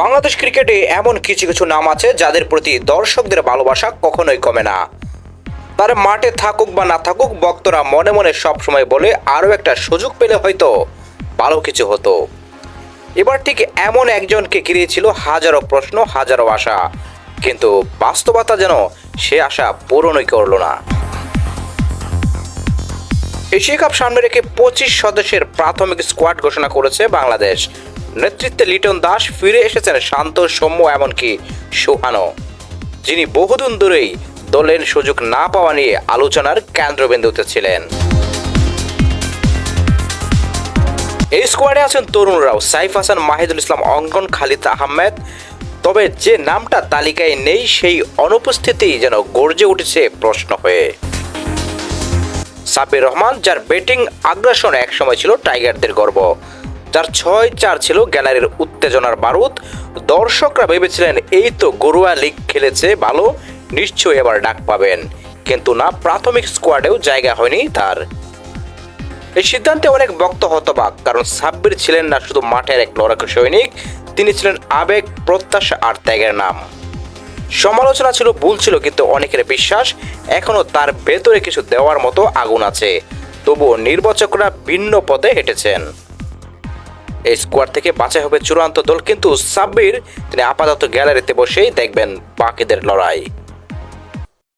বাংলাদেশ ক্রিকেটে এমন কিছু কিছু নাম আছে যাদের প্রতি দর্শকদের ভালোবাসা কখনোই কমে না। তারা মাঠে থাকুক বা না থাকুক, ভক্তরা মনে মনে সবসময় বলে আরও একটা সুযোগ পেলে হয়তো ভালো কিছু হতো। এবার ঠিক এমন একজনকে ঘিরেছিল হাজারো প্রশ্ন, হাজারো আশা, কিন্তু বাস্তবতা যেন সে আশা পূরণই করল না। এশিয়া কাপ সামনে রেখে 25 সদস্যের প্রাথমিক স্কোয়াড ঘোষণা করেছে বাংলাদেশ। নেতৃত্বে লিটন দাস, ফিরে এসেছেন শান্ত, সৌম্য, এমনকি সুহানো, যিনি বহুদিন ধরেই দলের সুযোগ না পাওয়া নিয়ে আলোচনার কেন্দ্রবিন্দুতে ছিলেন। এই স্কোয়াডে আছেন তরুণরাও, সাইফ হাসান, মাহিদুল ইসলাম, অঙ্কন, খালিদ আহমেদ। তবে যে নামটা তালিকায় নেই সেই অনুপস্থিতি যেন গর্জে উঠেছে প্রশ্ন হয়ে। সাব্বির রহমান, যার ব্যাটিং আগ্রাসন একসময় ছিল টাইগারদের গর্ব, যার 6-4 ছিল গ্যালারির উত্তেজনার বারুদ। দর্শকরা ভেবেছিলেন এই তো গড়ুয়া লিগ খেলেছে ভালো, নিশ্চয়ই এবার ডাক পাবেন, কিন্তু না, প্রাথমিক স্কোয়াডেও জায়গা হয়নি তার। এই সিদ্ধান্তে অনেক ভক্ত হতবাক, কারণ সাব্বির ছিলেন না শুধু মাঠের এক লড়াকু সৈনিক, তিনি ছিলেন আবেগ, প্রত্যাশা আর ত্যাগের নাম। সমালোচনা ছিল, ভুল ছিল, কিন্তু অনেকের বিশ্বাস এখনো তার ভেতরে কিছু দেওয়ার মতো আগুন আছে। তবুও নির্বাচকরা ভিন্ন পথে হেঁটেছেন। এই স্কোয়াড থেকে বাছাই হবে চূড়ান্ত দল, কিন্তু সাব্বির তিনি আপাতত গ্যালারিতে বসেই দেখবেন বাকিদের লড়াই।